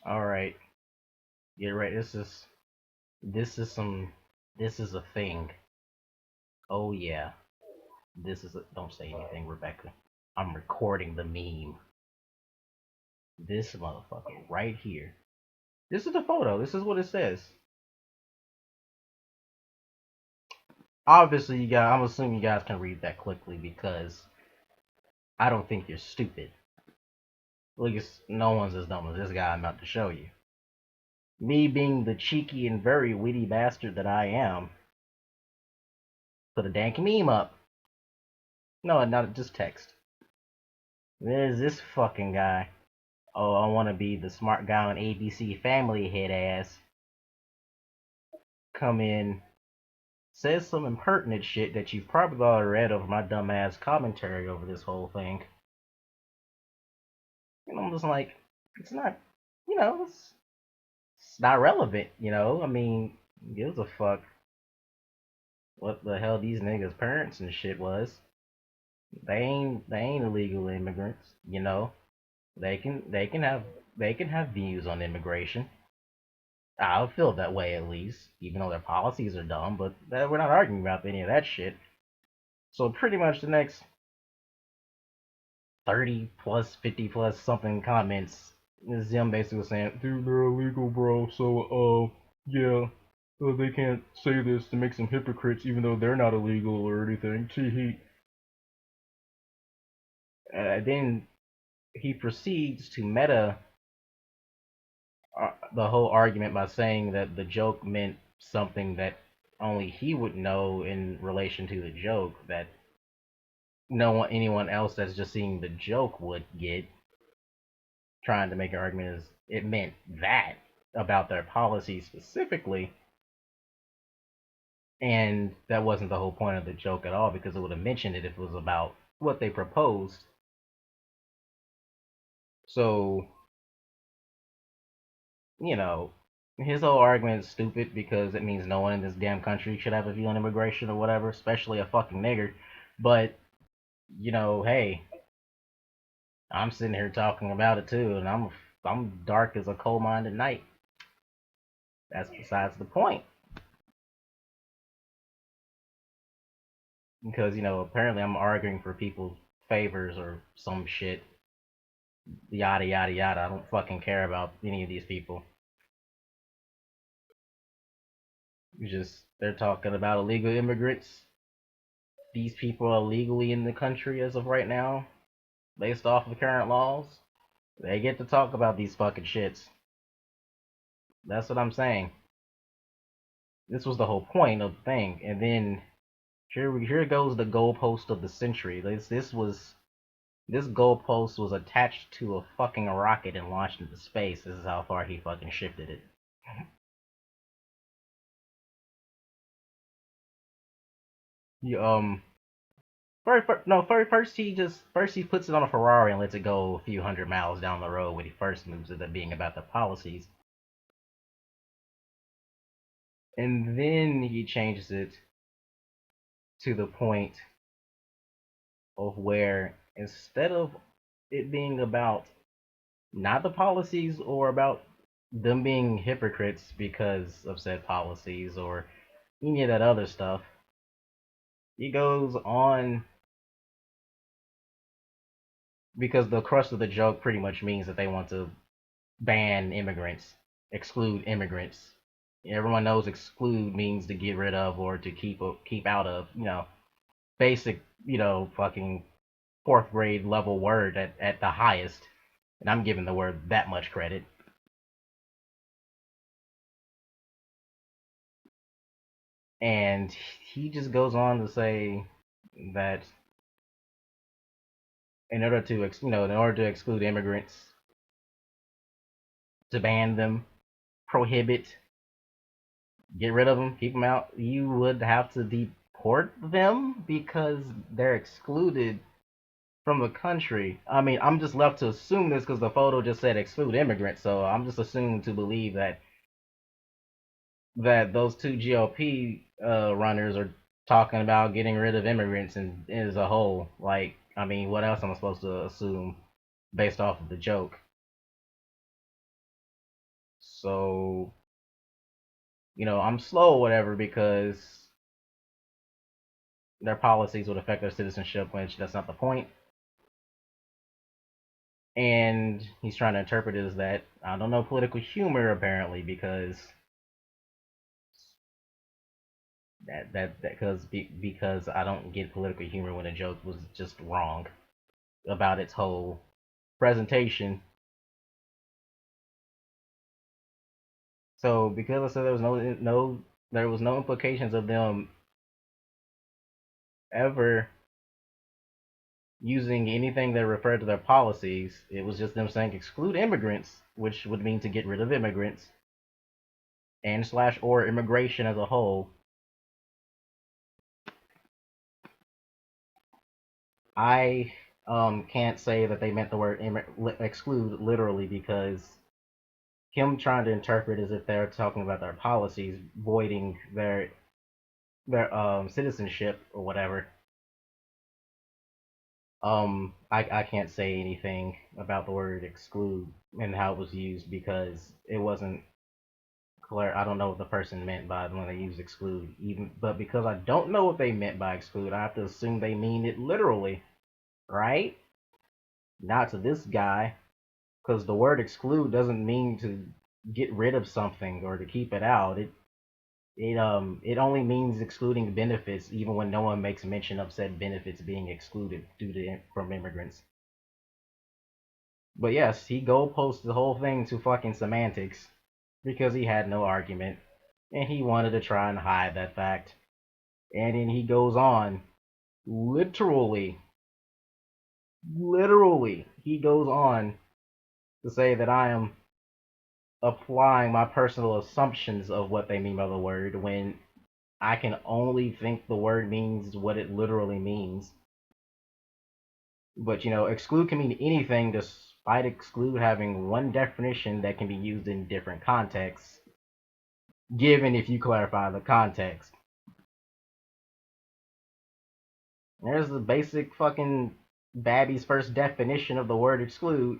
All right, get ready. This is some this is a thing. Oh yeah, don't say anything, Rebecca. I'm recording the meme. This motherfucker right here. This is the photo. This is what it says. Obviously, you guys. I'm assuming you guys can read that quickly because I don't think you're stupid. Look, no one's as dumb as this guy I'm about to show you. Me being the cheeky and very witty bastard that I am, put a dank meme up. No, not just text. There's this fucking guy. Oh, I want to be the smart guy on ABC Family head ass. Come in, says some impertinent shit that you've probably already read over my dumb ass commentary over this whole thing. And I'm just like, it's not, it's not relevant, I mean, gives a fuck what the hell these niggas' parents and shit was. They ain't illegal immigrants, They can have views on immigration. I feel that way at least, even though their policies are dumb. But we're not arguing about any of that shit. So pretty much the next 30 plus, 50 plus something comments, Zim basically was saying, dude, they're illegal, bro. So yeah, they can't say this to make some hypocrites, even though they're not illegal or anything. Tee. Then he proceeds to meta the whole argument by saying that the joke meant something that only he would know in relation to the joke that no one, anyone else that's just seeing the joke would get. Trying to make an argument is it meant that about their policy specifically, and that wasn't the whole point of the joke at all because it would have mentioned it if it was about what they proposed. So you know, his whole argument is stupid because it means no one in this damn country should have a view on immigration or whatever, especially a fucking nigger. But, hey, I'm sitting here talking about it too, and I'm dark as a coal mine at night. That's besides the point. Because, apparently I'm arguing for people's favors or some shit. Yada yada yada. I don't fucking care about any of these people. They're talking about illegal immigrants. These people are legally in the country as of right now, based off of current laws. They get to talk about these fucking shits. That's what I'm saying. This was the whole point of the thing. And then here goes the goalpost of the century. This goalpost was attached to a fucking rocket and launched into space. This is how far he fucking shifted it. He first he puts it on a Ferrari and lets it go a few hundred miles down the road when he first moves it, that being about the policies. And then he changes it to the point of where instead of it being about not the policies or about them being hypocrites because of said policies or any of that other stuff, he goes on because the crust of the joke pretty much means that they want to ban immigrants, exclude immigrants. Everyone knows exclude means to get rid of or to keep out of, basic, fucking fourth grade level word at the highest. And I'm giving the word that much credit. And he just goes on to say that in order to exclude immigrants, to ban them, prohibit, get rid of them, keep them out, you would have to deport them because they're excluded from the country. I mean, I'm just left to assume this because the photo just said exclude immigrants, so I'm just assuming to believe that those two GOP runners are talking about getting rid of immigrants and as a whole. Like, I mean, what else am I supposed to assume based off of the joke? So, I'm slow or whatever because their policies would affect their citizenship, which that's not the point. And he's trying to interpret it as that I don't know political humor apparently because because I don't get political humor when a joke was just wrong about its whole presentation. So because I said there was no implications of them ever using anything that referred to their policies. It was just them saying exclude immigrants, which would mean to get rid of immigrants and slash or immigration as a whole. I can't say that they meant the word exclude literally because him trying to interpret as if they're talking about their policies voiding their citizenship or whatever. I can't say anything about the word exclude and how it was used because it wasn't clear. I don't know what the person meant by when they use exclude. But because I don't know what they meant by exclude, I have to assume they mean it literally, right? Not to this guy, because the word exclude doesn't mean to get rid of something or to keep it out. It only means excluding benefits, even when no one makes mention of said benefits being excluded due to from immigrants. But yes, he goalposted the whole thing to fucking semantics because he had no argument and he wanted to try and hide that fact. And then he goes on, literally, he goes on to say that I am applying my personal assumptions of what they mean by the word when I can only think the word means what it literally means. But exclude can mean anything despite exclude having one definition that can be used in different contexts, given if you clarify the context. There's the basic fucking Babby's first definition of the word exclude.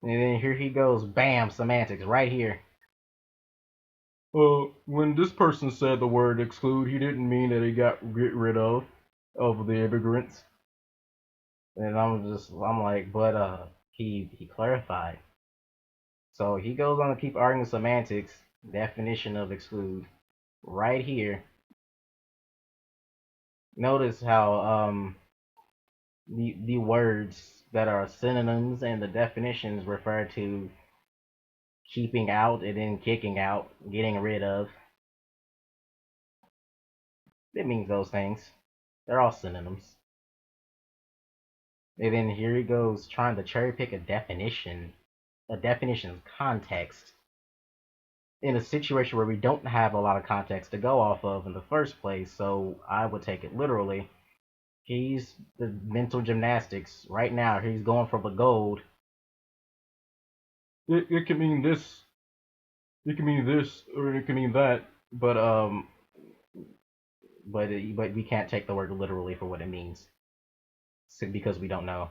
And then here he goes, bam, semantics, right here. When this person said the word exclude, he didn't mean that he get rid of the immigrants. And I'm like, but he clarified. So he goes on to keep arguing semantics, definition of exclude, right here. Notice how the words that are synonyms and the definitions refer to keeping out and then kicking out, getting rid of. It means those things. They're all synonyms. And then here he goes trying to cherry pick a definition's context in a situation where we don't have a lot of context to go off of in the first place. So I would take it literally. He's the mental gymnastics right now. He's going for the gold. It can mean this. It can mean this, or it can mean that. But we can't take the word literally for what it means because we don't know.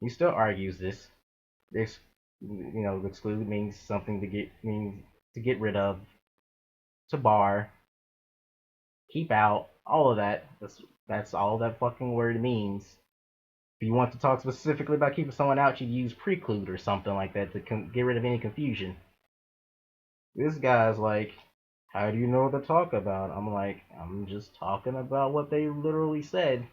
He still argues this. This, exclude means something to get rid of, to bar, keep out, all of that. That's all that fucking word means. If you want to talk specifically about keeping someone out, you'd use preclude or something like that to get rid of any confusion. This guy's like, how do you know what to talk about? I'm like, I'm just talking about what they literally said.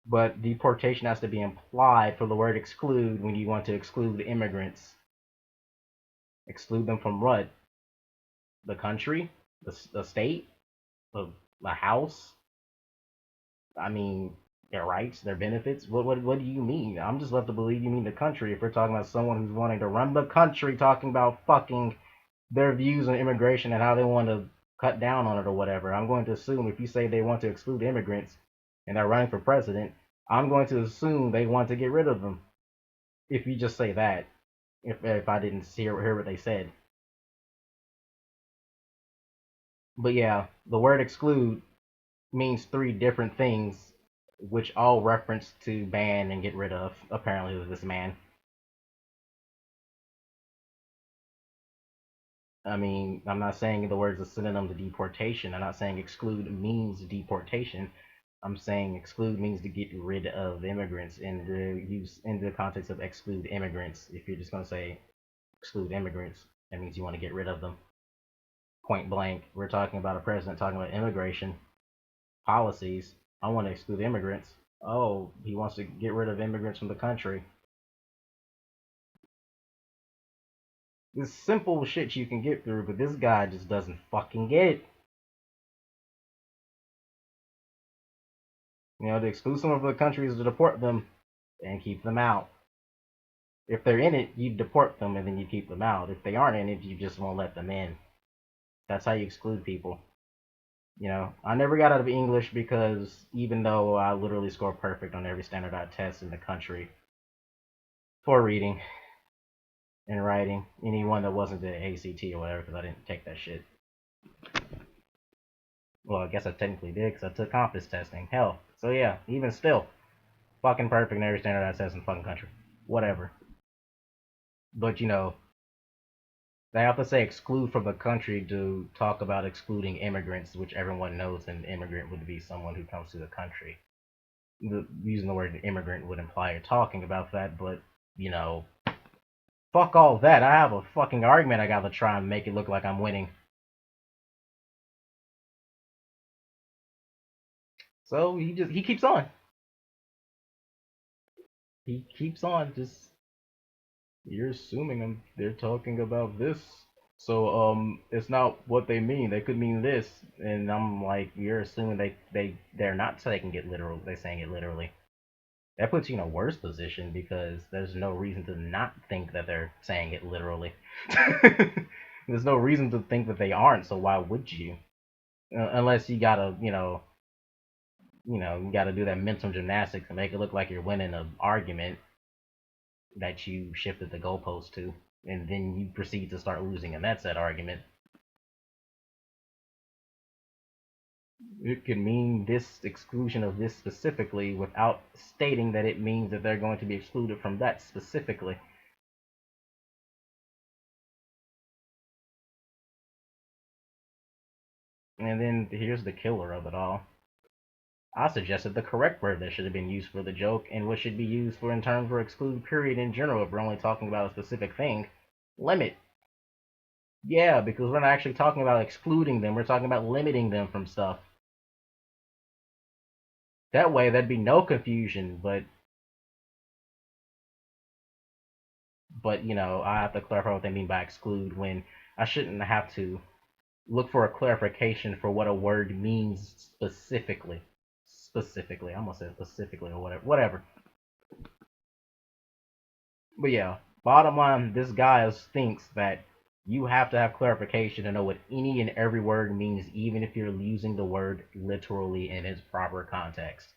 But deportation has to be implied for the word exclude when you want to exclude immigrants. Exclude them from what? The country? The state? The house? I mean, their rights, their benefits. What do you mean? I'm just left to believe you mean the country if we're talking about someone who's wanting to run the country, talking about fucking their views on immigration and how they want to cut down on it or whatever. I'm going to assume if you say they want to exclude immigrants and they're running for president, I'm going to assume they want to get rid of them. If you just say that, if I didn't hear what they said. But yeah, the word exclude means three different things which all reference to ban and get rid of, apparently, with this man. I mean, I'm not saying the word's a synonym to deportation. I'm not saying exclude means deportation. I'm saying exclude means to get rid of immigrants in the use in the context of exclude immigrants. If you're just gonna say exclude immigrants, that means you want to get rid of them. Point blank. We're talking about a president talking about immigration policies. I want to exclude immigrants. Oh, he wants to get rid of immigrants from the country. This simple shit you can get through, but this guy just doesn't fucking get it. You know, to exclude someone from the country is to deport them and keep them out. If they're in it, you deport them and then you keep them out. If they aren't in it, you just won't let them in. That's how you exclude people. You know, I never got out of English because even though I literally scored perfect on every standardized test in the country for reading and writing, anyone that wasn't the ACT or whatever, because I didn't take that shit. Well, I guess I technically did because I took compass testing. Hell, so yeah, even still, fucking perfect in every standardized test in the fucking country. Whatever. But you know, they have to say exclude from the country to talk about excluding immigrants, which everyone knows an immigrant would be someone who comes to the country. Using the word immigrant would imply you're talking about that, but you know, fuck all that. I have a fucking argument I gotta try and make it look like I'm winning. So he keeps on. He keeps on. Just you're assuming they're talking about this. So it's not what they mean. They could mean this, and I'm like, you're assuming they're not taking it literal. They're saying it literally. That puts you in a worse position because there's no reason to not think that they're saying it literally. There's no reason to think that they aren't. So why would you? Unless you gotta, you gotta do that mental gymnastics and make it look like you're winning an argument that you shifted the goalpost to, and then you proceed to start losing, and that's that argument. It could mean this exclusion of this specifically without stating that it means that they're going to be excluded from that specifically. And then here's the killer of it all. I suggested the correct word that should have been used for the joke and what should be used for in terms for exclude period in general if we're only talking about a specific thing. Limit. Yeah, because we're not actually talking about excluding them, we're talking about limiting them from stuff. That way there'd be no confusion, but you know, I have to clarify what they mean by exclude when I shouldn't have to look for a clarification for what a word means specifically. Specifically, I almost said specifically or whatever. Whatever. But yeah, bottom line, this guy thinks that you have to have clarification to know what any and every word means, even if you're using the word literally in its proper context.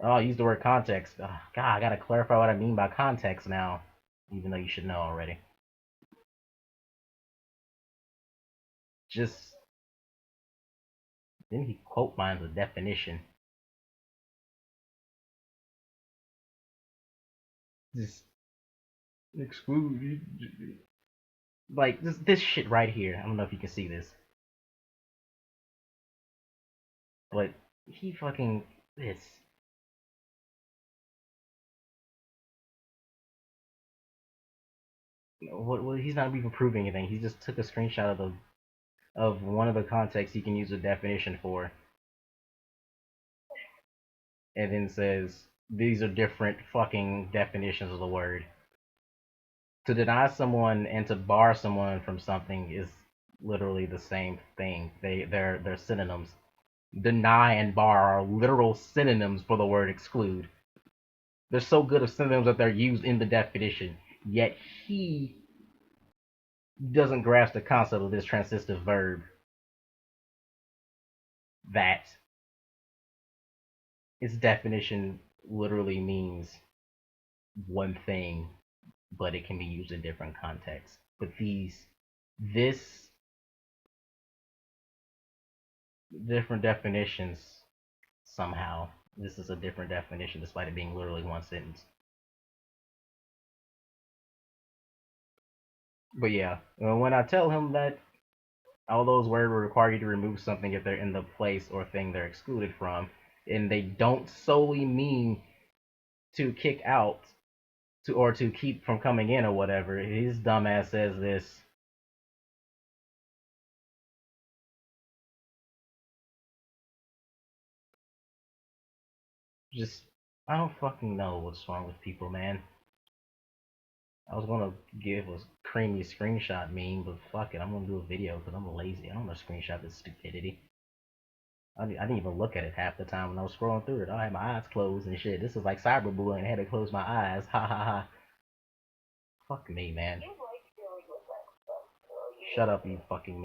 Oh, I use the word context. Oh, God, I gotta clarify what I mean by context now, even though you should know already. Just didn't he quote mine the definition? Just exclude, like this shit right here. I don't know if you can see this, but he fucking this. What? He's not even proving anything. He just took a screenshot of one of the contexts you can use a definition for, and then says these are different fucking definitions of the word. To deny someone and to bar someone from something is literally the same thing. They're synonyms. Deny and bar are literal synonyms for the word exclude. They're so good of synonyms that they're used in the definition. Yet he doesn't grasp the concept of this transitive verb that its definition literally means one thing, but it can be used in different contexts. But this different definitions somehow this is a different definition despite it being literally one sentence. But yeah, when I tell him that all those words will require you to remove something if they're in the place or thing they're excluded from, and they don't solely mean to kick out to or to keep from coming in or whatever, his dumbass says this. Just I don't fucking know what's wrong with people, man. I was gonna give a creamy screenshot meme, but fuck it, I'm gonna do a video because I'm lazy. I don't know screenshot this stupidity. I didn't even look at it half the time when I was scrolling through it. I had my eyes closed and shit. This is like cyberbullying. I had to close my eyes. Ha ha ha. Fuck me, man. Shut up, you fucking